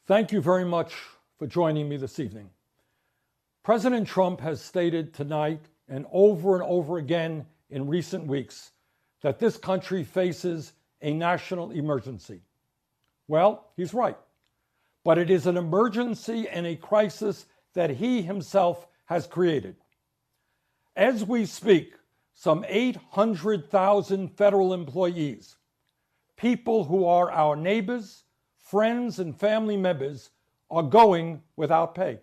Thank you very much for joining me this evening. President Trump has stated tonight and over again in recent weeks that this country faces a national emergency. Well, he's right, but it is an emergency and a crisis that he himself has created. As we speak, some 800,000 federal employees, people who are our neighbors, friends, and family members, are going without pay.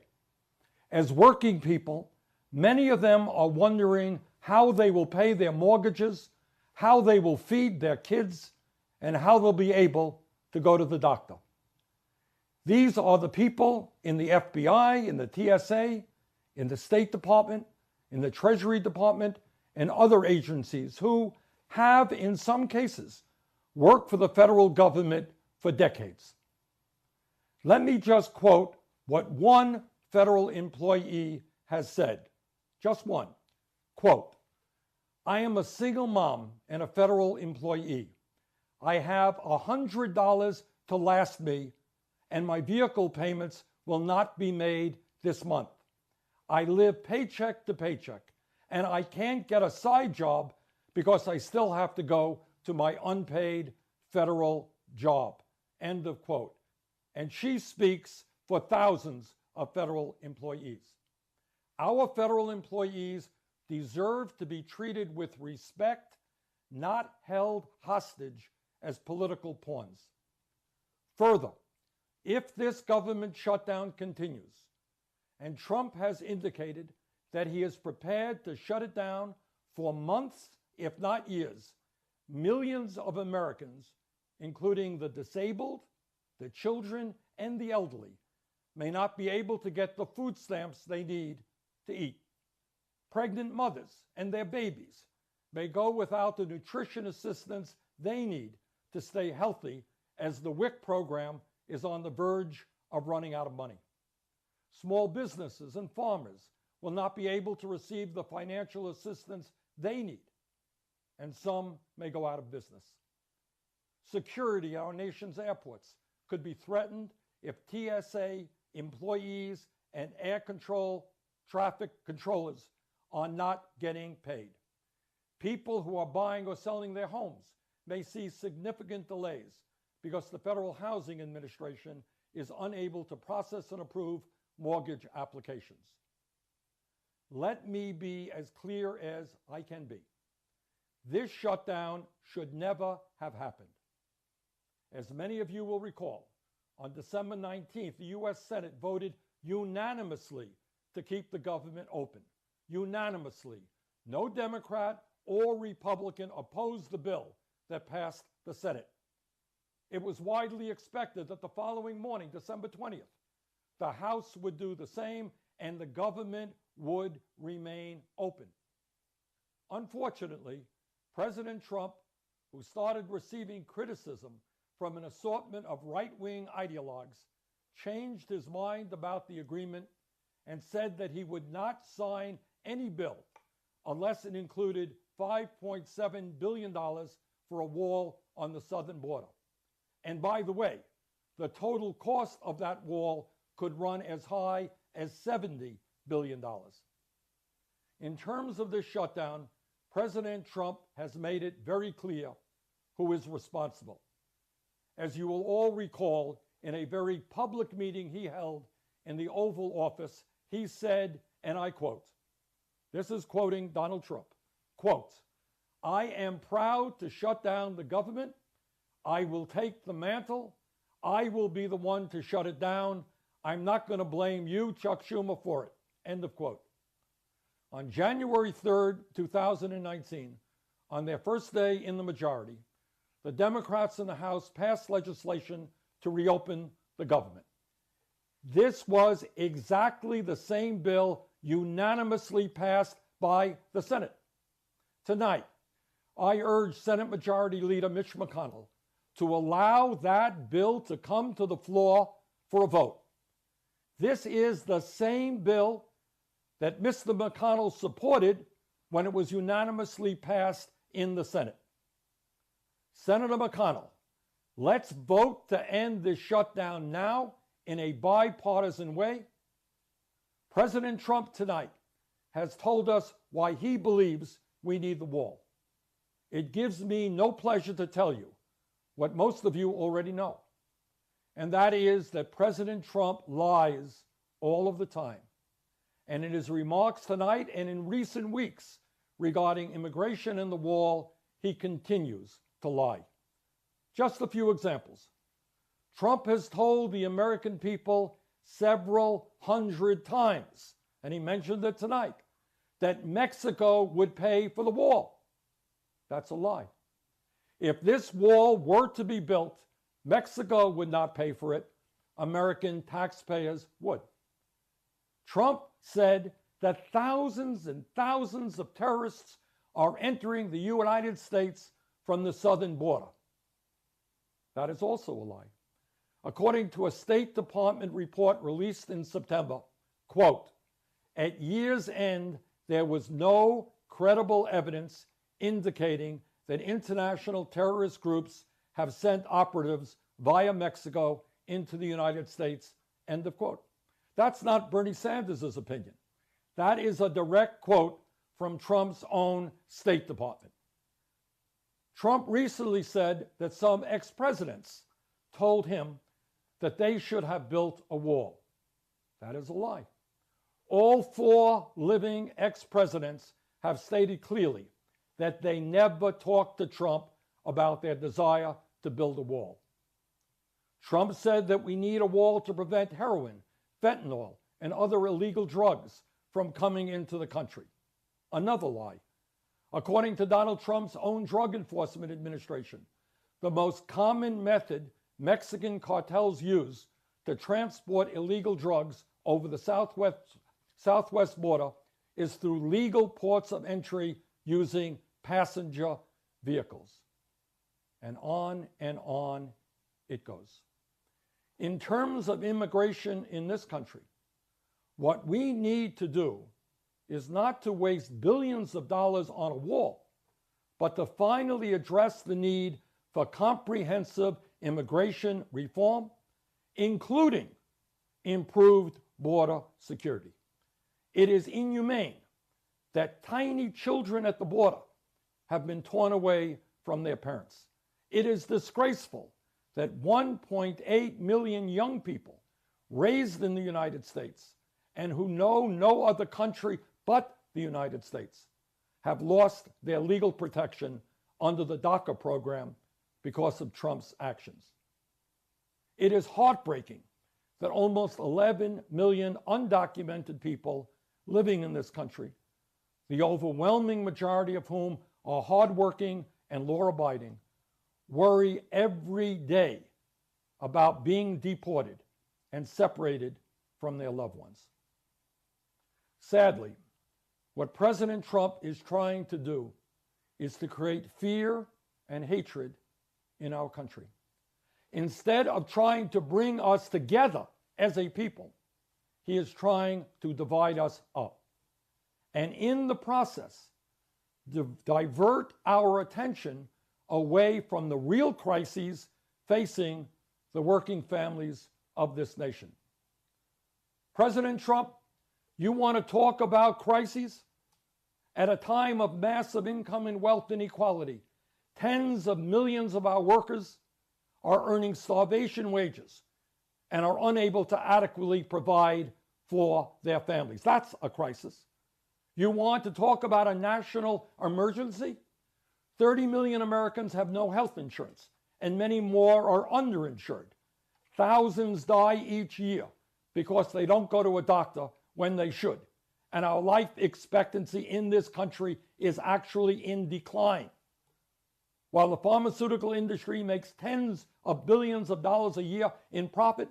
As working people, many of them are wondering how they will pay their mortgages, how they will feed their kids, and how they'll be able to go to the doctor. These are the people in the FBI, in the TSA, in the State Department, in the Treasury Department, and other agencies who have, in some cases, worked for the federal government for decades. Let me just quote what one federal employee has said. Just one. Quote, "I am a single mom and a federal employee. I have $100 to last me, and my vehicle payments will not be made this month. I live paycheck to paycheck, and I can't get a side job because I still have to go to my unpaid federal job." End of quote. And she speaks for thousands of federal employees. Our federal employees deserve to be treated with respect, not held hostage as political pawns. Further, if this government shutdown continues, and Trump has indicated that he is prepared to shut it down for months, if not years, millions of Americans, including the disabled, the children, and the elderly, may not be able to get the food stamps they need to eat. Pregnant mothers and their babies may go without the nutrition assistance they need to stay healthy, as the WIC program is on the verge of running out of money. Small businesses and farmers will not be able to receive the financial assistance they need, and some may go out of business. Security at our nation's airports could be threatened if TSA employees and air control traffic controllers are not getting paid. People who are buying or selling their homes may see significant delays because the Federal Housing Administration is unable to process and approve mortgage applications. Let me be as clear as I can be. This shutdown should never have happened. As many of you will recall, on December 19th, the U.S. Senate voted unanimously to keep the government open. Unanimously. No Democrat or Republican opposed the bill that passed the Senate. It was widely expected that the following morning, December 20th, the House would do the same and the government would remain open. Unfortunately, President Trump, who started receiving criticism from an assortment of right-wing ideologues, changed his mind about the agreement and said that he would not sign any bill unless it included $5.7 billion for a wall on the southern border. And by the way, the total cost of that wall could run as high as $70 billion. In terms of this shutdown, President Trump has made it very clear who is responsible. As you will all recall, in a very public meeting he held in the Oval Office, he said, and I quote, this is quoting Donald Trump, quote, "I am proud to shut down the government. I will take the mantle. I will be the one to shut it down. I'm not going to blame you, Chuck Schumer, for it." End of quote. On January 3rd, 2019, on their first day in the majority, the Democrats in the House passed legislation to reopen the government. This was exactly the same bill unanimously passed by the Senate. Tonight, I urge Senate Majority Leader Mitch McConnell to allow that bill to come to the floor for a vote. This is the same bill that Mr. McConnell supported when it was unanimously passed in the Senate. Senator McConnell, let's vote to end this shutdown now. in a bipartisan way, President Trump tonight has told us why he believes we need the wall. It gives me no pleasure to tell you what most of you already know, and that is that President Trump lies all of the time. And in his remarks tonight and in recent weeks regarding immigration and the wall, he continues to lie. Just a few examples. Trump has told the American people several hundred times, and he mentioned it tonight, that Mexico would pay for the wall. That's a lie. If this wall were to be built, Mexico would not pay for it. American taxpayers would. Trump said that thousands and thousands of terrorists are entering the United States from the southern border. That is also a lie. According to a State Department report released in September, quote, at year's end, there was no credible evidence indicating that international terrorist groups have sent operatives via Mexico into the United States, end of quote. That's not Bernie Sanders' opinion. That is a direct quote from Trump's own State Department. Trump recently said that some ex-presidents told him that they should have built a wall. That is a lie. All 4 living ex-presidents have stated clearly that they never talked to Trump about their desire to build a wall. Trump said that we need a wall to prevent heroin, fentanyl, and other illegal drugs from coming into the country. Another lie. According to Donald Trump's own Drug Enforcement Administration, the most common method Mexican cartels use to transport illegal drugs over the southwest border is through legal ports of entry using passenger vehicles. And on it goes. In terms of immigration in this country, what we need to do is not to waste billions of dollars on a wall, but to finally address the need for comprehensive immigration reform, including improved border security. It is inhumane that tiny children at the border have been torn away from their parents. It is disgraceful that 1.8 million young people raised in the United States and who know no other country but the United States have lost their legal protection under the DACA program because of Trump's actions. It is heartbreaking that almost 11 million undocumented people living in this country, the overwhelming majority of whom are hardworking and law-abiding, worry every day about being deported and separated from their loved ones. Sadly, what President Trump is trying to do is to create fear and hatred in our country. Instead of trying to bring us together as a people, he is trying to divide us up. And in the process, divert our attention away from the real crises facing the working families of this nation. President Trump, you want to talk about crises? At a time of massive income and wealth inequality, tens of millions of our workers are earning starvation wages and are unable to adequately provide for their families. That's a crisis. You want to talk about a national emergency? 30 million Americans have no health insurance, and many more are underinsured. Thousands die each year because they don't go to a doctor when they should. And our life expectancy in this country is actually in decline. While the pharmaceutical industry makes tens of billions of dollars a year in profit,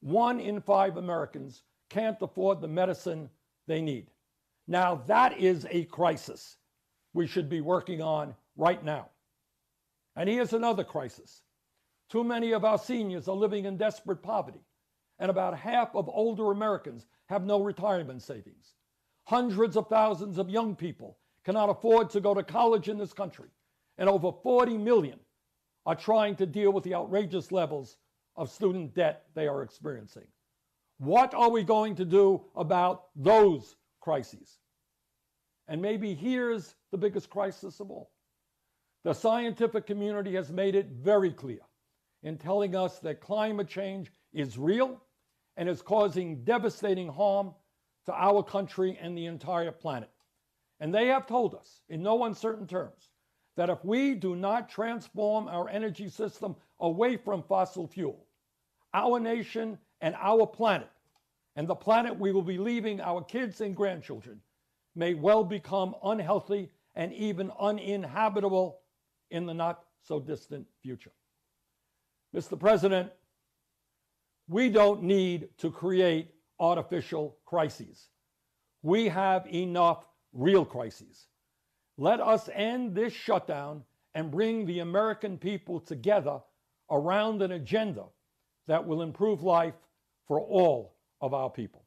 1 in 5 Americans can't afford the medicine they need. Now that is a crisis we should be working on right now. And here's another crisis. Too many of our seniors are living in desperate poverty, and about half of older Americans have no retirement savings. Hundreds of thousands of young people cannot afford to go to college in this country, and over 40 million are trying to deal with the outrageous levels of student debt they are experiencing. What are we going to do about those crises? And maybe here's the biggest crisis of all. The scientific community has made it very clear in telling us that climate change is real and is causing devastating harm to our country and the entire planet. And they have told us in no uncertain terms that if we do not transform our energy system away from fossil fuel, our nation and our planet, and the planet we will be leaving our kids and grandchildren, may well become unhealthy and even uninhabitable in the not so distant future. Mr. President, we don't need to create artificial crises. We have enough real crises. Let us end this shutdown and bring the American people together around an agenda that will improve life for all of our people.